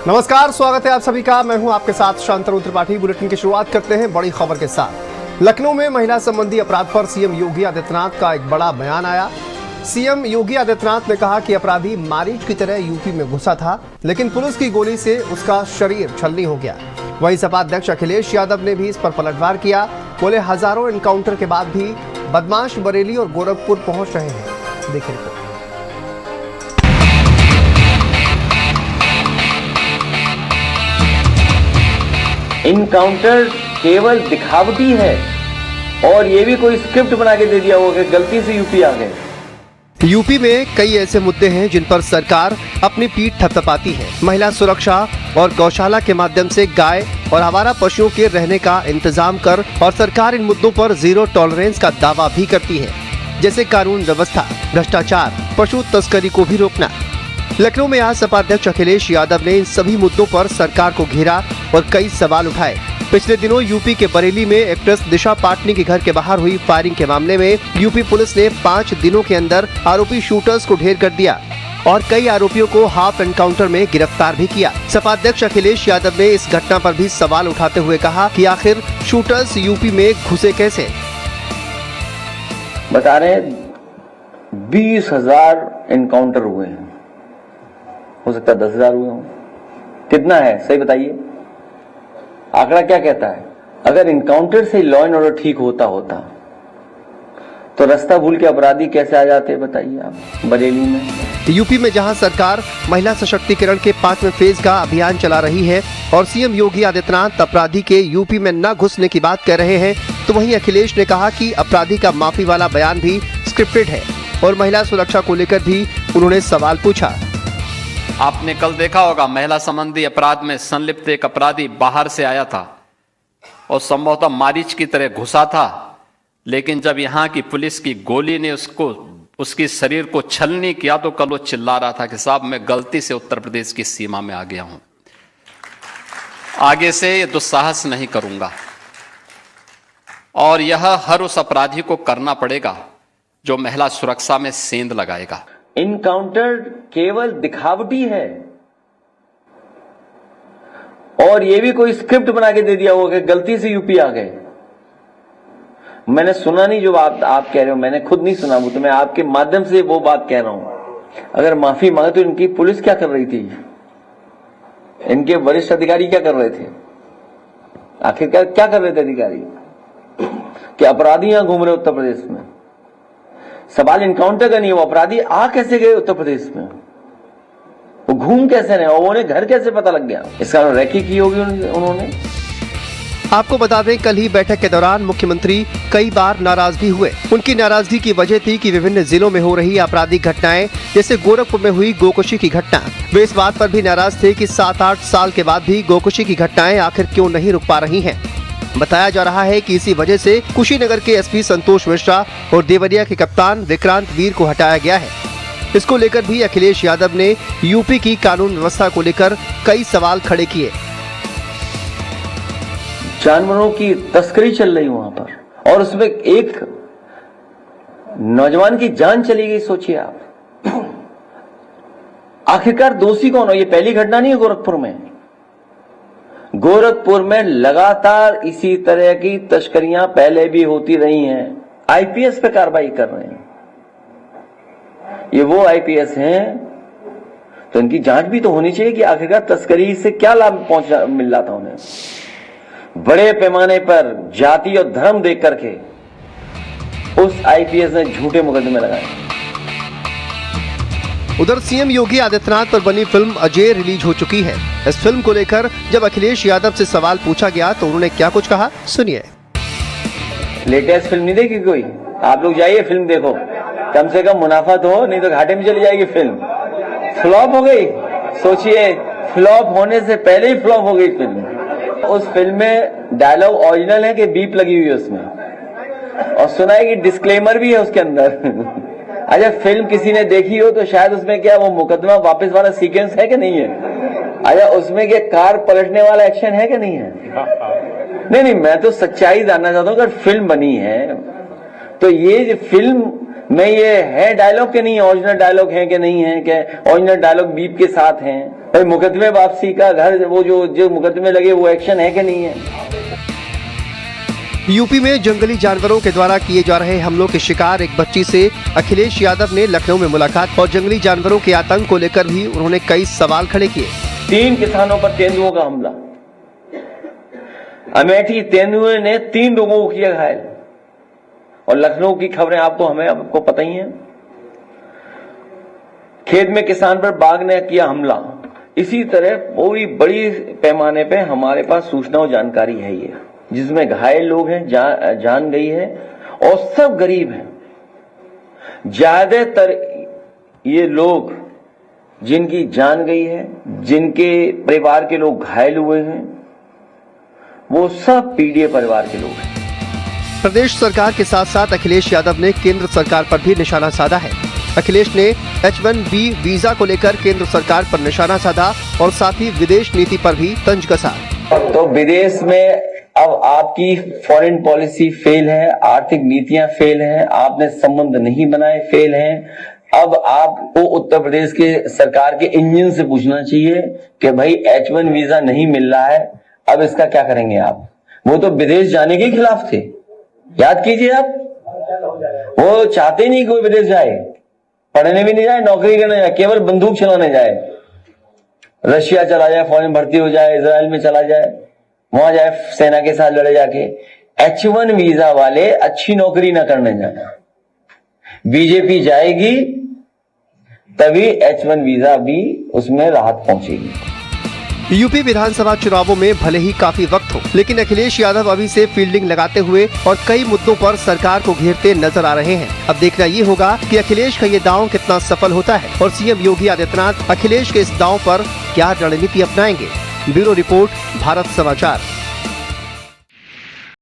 नमस्कार, स्वागत है आप सभी का। मैं हूं आपके साथ शांतनु त्रिपाठी। बुलेटिन की शुरुआत करते हैं बड़ी खबर के साथ। लखनऊ में महिला संबंधी अपराध पर सीएम योगी आदित्यनाथ का एक बड़ा बयान आया। सीएम योगी आदित्यनाथ ने कहा कि अपराधी मारीच की तरह यूपी में घुसा था, लेकिन पुलिस की गोली से उसका शरीर छलनी हो गया। वहीं सपा अध्यक्ष अखिलेश यादव ने भी इस पर पलटवार किया। बोले, हजारों एनकाउंटर के बाद भी बदमाश बरेली और गोरखपुर पहुंच रहे हैं। देखिए रिपोर्ट। इनकाउंटर केवल दिखावटी है और ये भी कोई स्क्रिप्ट बना के दे दिया होगा कि गलती से यूपी आ गए। यूपी में कई ऐसे मुद्दे हैं जिन पर सरकार अपनी पीठ थपथपाती है। महिला सुरक्षा और गौशाला के माध्यम से गाय और आवारा पशुओं के रहने का इंतजाम कर और सरकार इन मुद्दों पर जीरो टॉलरेंस का दावा भी करती है, जैसे कानून व्यवस्था, भ्रष्टाचार, पशु तस्करी को भी रोकना। लखनऊ में आज सपा अध्यक्ष अखिलेश यादव ने इन सभी मुद्दों पर सरकार को घेरा और कई सवाल उठाए। पिछले दिनों यूपी के बरेली में एक्ट्रेस दिशा पाटनी के घर के बाहर हुई फायरिंग के मामले में यूपी पुलिस ने 5 दिनों के अंदर आरोपी शूटर्स को ढेर कर दिया और कई आरोपियों को हाफ एनकाउंटर में गिरफ्तार भी किया। सपा अध्यक्ष अखिलेश यादव ने इस घटना पर भी सवाल उठाते हुए कहा कि आखिर शूटर्स यूपी में घुसे कैसे। बता रहे हैं 20,000 एनकाउंटर हुए हैं, हो सकता है 10,000 हुए हों। कितना है सही बताइए, आंकड़ा क्या कहता है? अगर इनकाउंटर से लॉ एंड ऑर्डर ठीक होता तो रास्ता भूल के अपराधी कैसे आ जाते हैं बताइए आप बरेली में। यूपी में जहां सरकार महिला सशक्तिकरण के 5वें फेज का अभियान चला रही है और सीएम योगी आदित्यनाथ अपराधी के यूपी में न घुसने की बात कह रहे हैं, तो वहीं अखिलेश ने कहा कि अपराधी का माफी वाला बयान भी स्क्रिप्टेड है और महिला सुरक्षा को लेकर भी उन्होंने सवाल पूछा। आपने कल देखा होगा, महिला संबंधी अपराध में संलिप्त एक अपराधी बाहर से आया था और संभवतः मारीच की तरह घुसा था, लेकिन जब यहां की पुलिस की गोली ने उसकी शरीर को छलनी किया तो कल वो चिल्ला रहा था कि साहब मैं गलती से उत्तर प्रदेश की सीमा में आ गया हूं, आगे से ये दुस्साहस नहीं करूंगा। और यह हर उस अपराधी को करना पड़ेगा जो महिला सुरक्षा में सेंध लगाएगा। इनकाउंटर केवल दिखावटी है और ये भी कोई स्क्रिप्ट बना के दे दिया होगा कि गलती से यूपी आ गए। मैंने सुना नहीं जो आप कह रहे हो, मैंने खुद नहीं सुना, वो तो मैं आपके माध्यम से वो बात कह रहा हूं। अगर माफी मांगे तो इनकी पुलिस क्या कर रही थी, इनके वरिष्ठ अधिकारी क्या कर रहे थे, आखिरकार क्या कर रहे थे अधिकारी कि अपराधी यहां घूम रहे उत्तर प्रदेश में। सवाल इनकाउंटर का नहीं, वो अपराधी आ कैसे गए उत्तर प्रदेश में, वो घूम कैसे रहे और उन्हें घर कैसे पता लग गया, इसका रेकी की होगी उन्होंने। आपको बता दें, कल ही बैठक के दौरान मुख्यमंत्री कई बार नाराज भी हुए। उनकी नाराजगी की वजह थी कि विभिन्न जिलों में हो रही आपराधिक घटनाएं, जैसे गोरखपुर में हुई गोकुशी की घटना, वे इस बात पर भी नाराज थे कि 7-8 साल के बाद भी गोकुशी की घटनाएं आखिर क्यों नहीं रुक पा रही हैं। बताया जा रहा है कि इसी वजह से कुशीनगर के एसपी संतोष मिश्रा और देवरिया के कप्तान विक्रांत वीर को हटाया गया है। इसको लेकर भी अखिलेश यादव ने यूपी की कानून व्यवस्था को लेकर कई सवाल खड़े किए। जानवरों की तस्करी चल रही वहां पर और उसमें एक नौजवान की जान चली गई, सोचिए आप। आखिरकार दोषी कौन हो? ये पहली घटना नहीं है गोरखपुर में। गोरखपुर में लगातार इसी तरह की तस्करियां पहले भी होती रही हैं। आईपीएस पे कार्रवाई कर रहे हैं, ये वो आईपीएस हैं, तो इनकी जांच भी तो होनी चाहिए कि आखिरकार तस्करी से क्या लाभ मिल रहा था उन्हें। बड़े पैमाने पर जाति और धर्म देख करके उस आईपीएस ने झूठे मुकदमे लगाए। उधर सीएम योगी आदित्यनाथ पर बनी फिल्म अजय रिलीज हो चुकी है। इस फिल्म को लेकर जब अखिलेश यादव से सवाल पूछा गया तो उन्होंने क्या कुछ कहा, सुनिए। लेटेस्ट फिल्म नहीं देखी कोई? आप लोग जाइए फिल्म देखो, कम से कम मुनाफा तो हो, नहीं तो घाटे में चली जाएगी फिल्म। फ्लॉप हो गई, सोचिए, फ्लॉप होने से पहले ही फ्लॉप हो गई फिल्म। उस फिल्म में डायलॉग ओरिजिनल है कि बीप लगी हुई है उसमें, और सुना है कि डिस्क्लेमर भी है उसके अंदर। अच्छा, फिल्म किसी ने देखी हो तो शायद उसमें क्या वो मुकदमा वापस वाला सीक्वेंस है कि नहीं है? अच्छा, उसमें क्या कार पलटने वाला एक्शन है कि नहीं है? नहीं, मैं तो सच्चाई जानना चाहता हूं। अगर फिल्म बनी है तो ये फिल्म मैं ये है डायलॉग के नहीं है, ओरिजिनल डायलॉग है कि नहीं है, क्या ओरिजिनल डायलॉग बीप के साथ हैं, भाई मुकदमे वापसी का घर वो जो मुकदमे लगे वो एक्शन है कि नहीं है। यूपी में जंगली जानवरों के द्वारा किए जा रहे हमलों के शिकार एक बच्ची से अखिलेश यादव ने लखनऊ में मुलाकात और जंगली जानवरों के आतंक को लेकर भी उन्होंने कई सवाल खड़े किए। 3 किसानों पर तेंदुओं का हमला, अमेठी तेंदुए ने 3 लोगों को किया घायल, और लखनऊ की खबरें आपको पता ही है। खेत में किसान पर बाघ ने किया हमला। इसी तरह पूरी बड़ी पैमाने पे हमारे पास सूचना और जानकारी है ये, जिसमें घायल लोग हैं, जान गई है, और सब गरीब हैं। ज्यादातर ये लोग जिनकी जान गई है, जिनके परिवार के लोग घायल हुए हैं, वो सब पीड़ित परिवार के लोग हैं। प्रदेश सरकार के साथ साथ अखिलेश यादव ने केंद्र सरकार पर भी निशाना साधा है। अखिलेश ने H1B वीजा को लेकर केंद्र सरकार पर निशाना साधा और साथ ही विदेश नीति पर भी तंज कसा। तो विदेश में अब आपकी फॉरेन पॉलिसी फेल है, आर्थिक नीतियां फेल हैं, आपने संबंध नहीं बनाए, फेल हैं। अब आपको उत्तर प्रदेश के सरकार के इंजन से पूछना चाहिए कि भाई H1 वीजा नहीं मिल रहा है, अब इसका क्या करेंगे आप। वो तो विदेश जाने के खिलाफ थे, याद कीजिए आप। वो चाहते नहीं कोई विदेश जाए, पढ़ने भी नहीं जाए, नौकरी करने जाए, केवल बंदूक चलाने जाए, रशिया चला जाए, फौरन भर्ती हो जाए, इजराइल में चला जाए, वहां जाए सेना के साथ लड़े जाके। H1 वीजा वाले अच्छी नौकरी ना करने जाए। बीजेपी जाएगी तभी H1 वीजा भी उसमें राहत पहुंचेगी। यूपी विधानसभा चुनावों में भले ही काफी वक्त हो, लेकिन अखिलेश यादव अभी से फील्डिंग लगाते हुए और कई मुद्दों पर सरकार को घेरते नजर आ रहे हैं। अब देखना ये होगा कि अखिलेश का ये दांव कितना सफल होता है और सीएम योगी आदित्यनाथ अखिलेश के इस दांव पर क्या रणनीति अपनाएंगे। ब्यूरो रिपोर्ट, भारत समाचार।